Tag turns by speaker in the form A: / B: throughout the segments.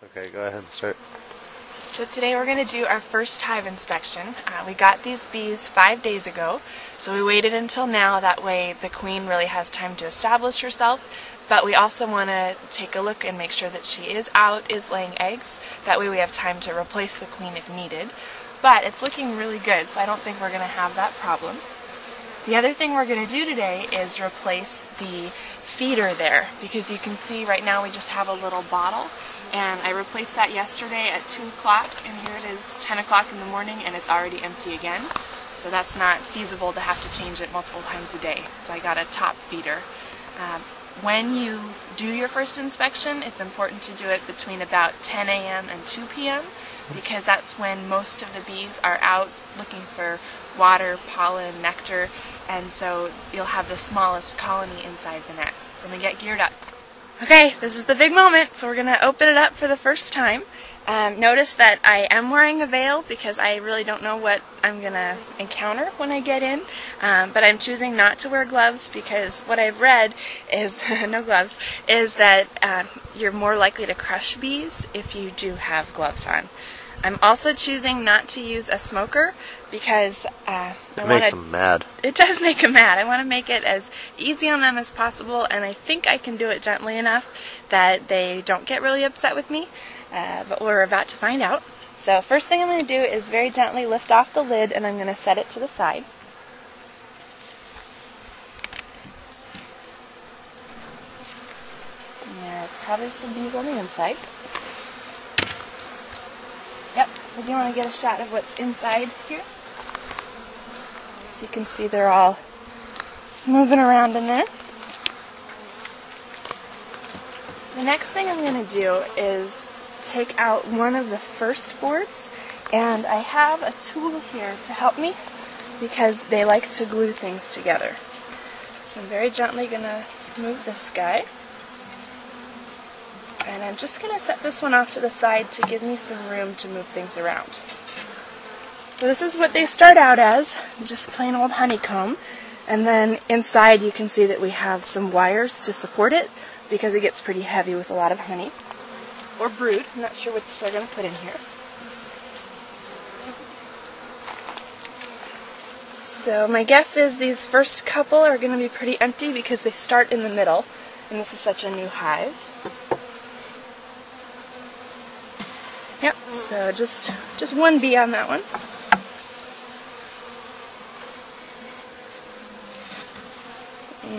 A: Okay, go ahead and start.
B: So today we're going to do our first hive inspection. We got these bees 5 days ago, so we waited until now. That way the queen really has time to establish herself, but we also want to take a look and make sure that she is out, is laying eggs. That way we have time to replace the queen if needed. But it's looking really good, so I don't think we're going to have that problem. The other thing we're going to do today is replace the feeder there, because you can see right now we just have a little bottle. And I replaced that yesterday at 2 o'clock, and here it is 10 o'clock in the morning, and it's already empty again. So that's not feasible to have to change it multiple times a day. So I got a top feeder. When you do your first inspection, it's important to do it between about 10 a.m. and 2 p.m. because that's when most of the bees are out looking for water, pollen, nectar, and so you'll have the smallest colony inside the net. So I'm going to get geared up. Okay, this is the big moment, so we're going to open it up for the first time. Notice that I am wearing a veil because I really don't know what I'm going to encounter when I get in, but I'm choosing not to wear gloves because what I've read is, no gloves, is that you're more likely to crush bees if you do have gloves on. I'm also choosing not to use a smoker because
A: it makes them mad.
B: It does make them mad. I want to make it as easy on them as possible, and I think I can do it gently enough that they don't get really upset with me, but we're about to find out. So first thing I'm going to do is very gently lift off the lid, and I'm going to set it to the side. There are probably some bees on the inside. Yep, so if you want to get a shot of what's inside here, so you can see they're all moving around in there. The next thing I'm going to do is take out one of the first boards, and I have a tool here to help me because they like to glue things together. So I'm very gently going to move this guy. And I'm just going to set this one off to the side to give me some room to move things around. So this is what they start out as, just plain old honeycomb. And then inside you can see that we have some wires to support it because it gets pretty heavy with a lot of honey. Or brood, I'm not sure which they're going to put in here. So my guess is these first couple are going to be pretty empty because they start in the middle. And this is such a new hive. Yep, so just one bee on that one.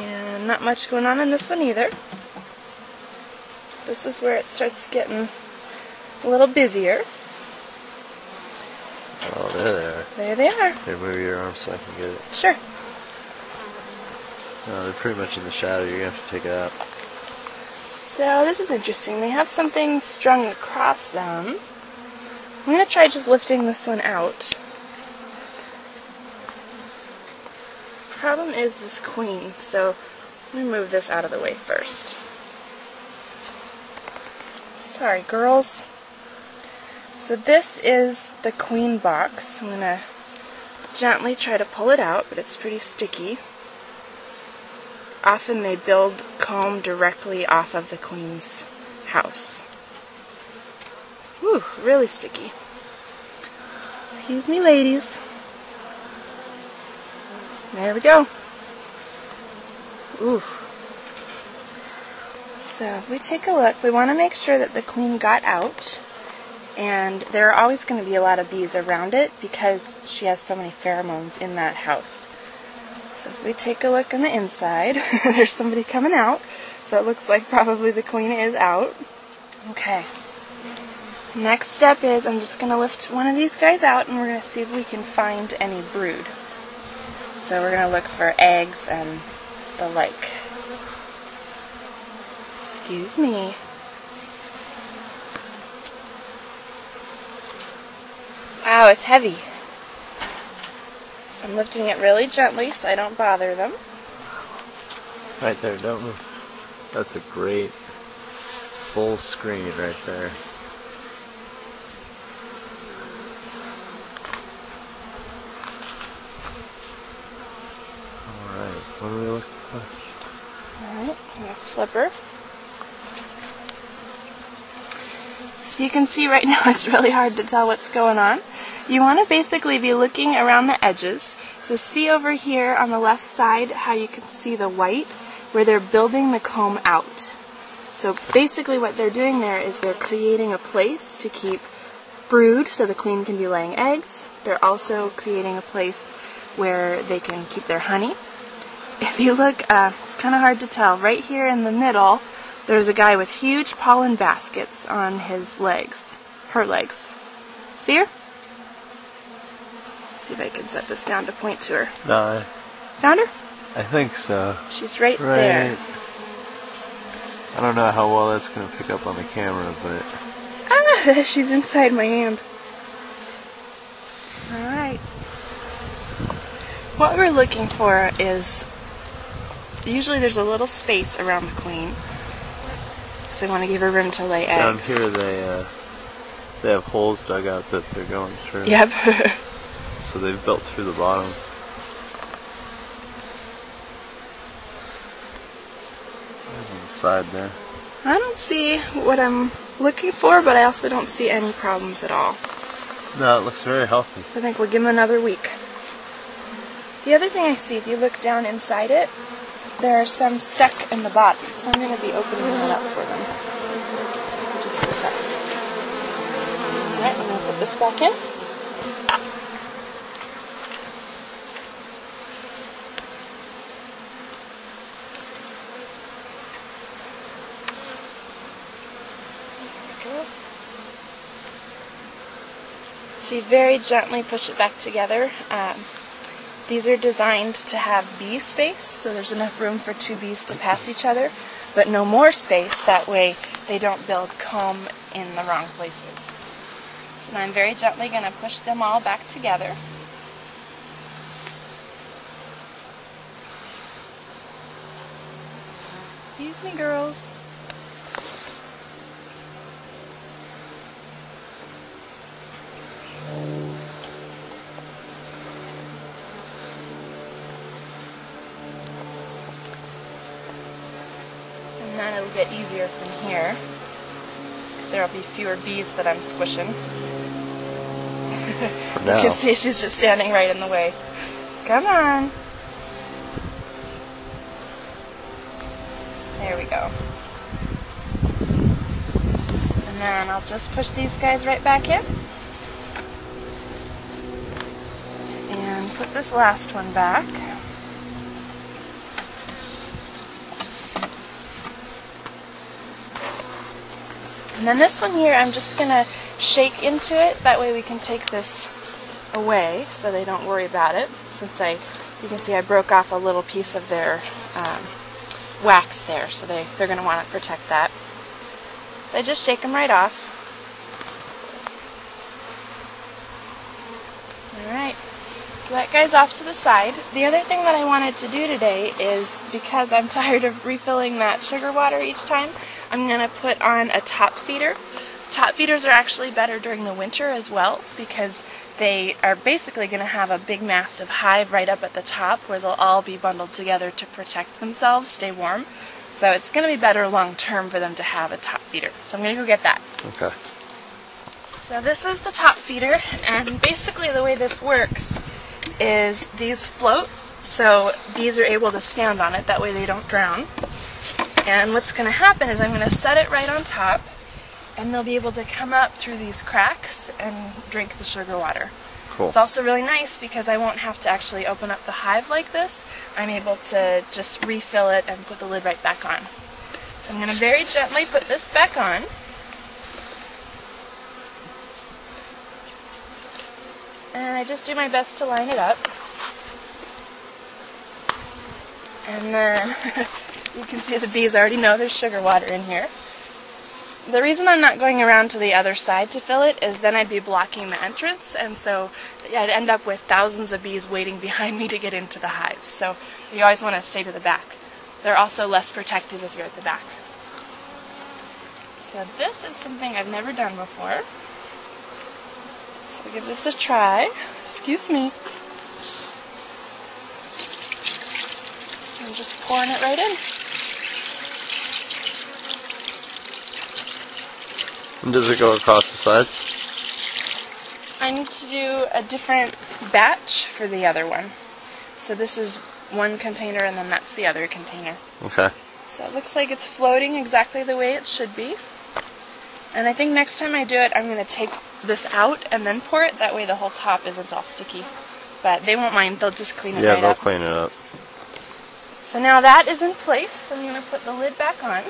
B: And not much going on in this one either. This is where it starts getting a little busier.
A: Oh, there they are.
B: There they are.
A: Here, move your arm so I can get it.
B: Sure.
A: No, they're pretty much in the shadow. You're going to have to take it out.
B: So this is interesting. They have something strung across them. I'm going to try just lifting this one out. Problem is this queen, so let me move this out of the way first. Sorry, girls. So this is the queen box. I'm going to gently try to pull it out, but it's pretty sticky. Often they build comb directly off of the queen's house. Whew, really sticky. Excuse me, ladies. There we go. Ooh. So if we take a look, we want to make sure that the queen got out. And there are always going to be a lot of bees around it because she has so many pheromones in that house. So if we take a look on the inside, there's somebody coming out. So it looks like probably the queen is out. Okay. Next step is I'm just going to lift one of these guys out and we're going to see if we can find any brood. So we're going to look for eggs and the like. Excuse me. Wow, it's heavy. So I'm lifting it really gently so I don't bother them.
A: Right there, don't move. That's a great full screen right there. Alright, what are we looking for?
B: Alright, I'm going to flip her. So you can see right now it's really hard to tell what's going on. You want to basically be looking around the edges. So see over here on the left side how you can see the white where they're building the comb out. So basically what they're doing there is they're creating a place to keep brood so the queen can be laying eggs. They're also creating a place where they can keep their honey. If you look, it's kind of hard to tell. Right here in the middle there's a guy with huge pollen baskets on his legs, her legs. See her? See if I can set this down to point to her.
A: No,
B: Found her?
A: I think so.
B: She's right there.
A: I don't know how well that's going to pick up on the camera, but...
B: Ah, she's inside my hand. Alright. What we're looking for is, usually there's a little space around the queen, so I want to give her room to lay eggs.
A: Down here they have holes dug out that they're going through.
B: Yep.
A: So they've built through the bottom. On the side there.
B: I don't see what I'm looking for, but I also don't see any problems at all.
A: No, it looks very healthy.
B: So I think we'll give them another week. The other thing I see, if you look down inside it, there are some stuck in the bottom, so I'm going to be opening that up for them. Just a second. Alright, I'm going to put this back in. So you very gently push it back together. These are designed to have bee space, so there's enough room for two bees to pass each other, but no more space, that way they don't build comb in the wrong places. So now I'm very gently going to push them all back together. Excuse me, girls. And then it'll get easier from here, because there will be fewer bees that I'm squishing. You can see she's just standing right in the way. Come on. There we go. And then I'll just push these guys right back in. And put this last one back. And then this one here, I'm just going to shake into it. That way we can take this away so they don't worry about it. Since you can see I broke off a little piece of their wax there, so they're going to want to protect that. So I just shake them right off. Alright, so that guy's off to the side. The other thing that I wanted to do today is, because I'm tired of refilling that sugar water each time, I'm going to put on a top feeder. Top feeders are actually better during the winter as well, because they are basically going to have a big massive hive right up at the top where they'll all be bundled together to protect themselves, stay warm. So it's going to be better long term for them to have a top feeder. So I'm going to go get that.
A: Okay.
B: So this is the top feeder, and basically the way this works is these float, so bees are able to stand on it, that way they don't drown. And what's going to happen is I'm going to set it right on top, and they'll be able to come up through these cracks and drink the sugar water.
A: Cool.
B: It's also really nice because I won't have to actually open up the hive like this. I'm able to just refill it and put the lid right back on. So I'm going to very gently put this back on. And I just do my best to line it up. And then you can see the bees already know there's sugar water in here. The reason I'm not going around to the other side to fill it is then I'd be blocking the entrance, and so I'd end up with thousands of bees waiting behind me to get into the hive. So you always want to stay to the back. They're also less protected if you're at the back. So this is something I've never done before. So give this a try. Excuse me. I'm just pouring it right in.
A: And does it go across the sides?
B: I need to do a different batch for the other one. So this is one container and then that's the other container.
A: Okay.
B: So it looks like it's floating exactly the way it should be. And I think next time I do it, I'm going to take this out and then pour it. That way the whole top isn't all sticky. But they won't mind. They'll just clean it right up.
A: Yeah, they'll clean it up.
B: So now that is in place. I'm going to put the lid back on.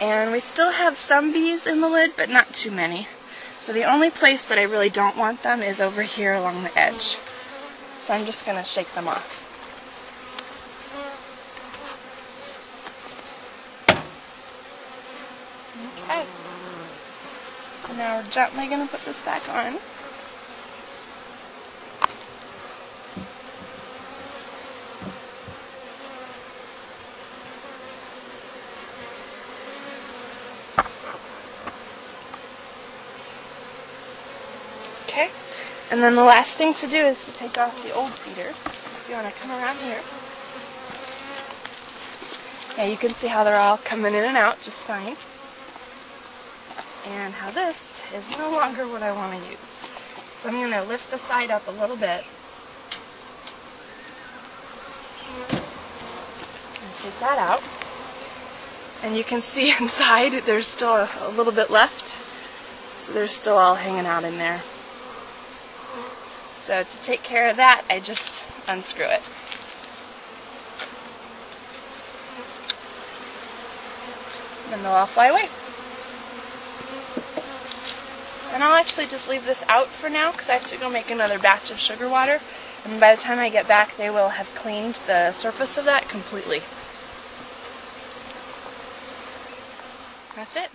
B: And we still have some bees in the lid, but not too many. So the only place that I really don't want them is over here along the edge. So I'm just going to shake them off. Okay. So now we're gently going to put this back on. Okay, and then the last thing to do is to take off the old feeder. So if you want to come around here. Yeah, you can see how they're all coming in and out just fine. And how this is no longer what I want to use. So I'm going to lift the side up a little bit. And take that out. And you can see inside there's still a little bit left. So they're still all hanging out in there. So to take care of that, I just unscrew it. And they'll all fly away. And I'll actually just leave this out for now because I have to go make another batch of sugar water. And by the time I get back, they will have cleaned the surface of that completely. That's it.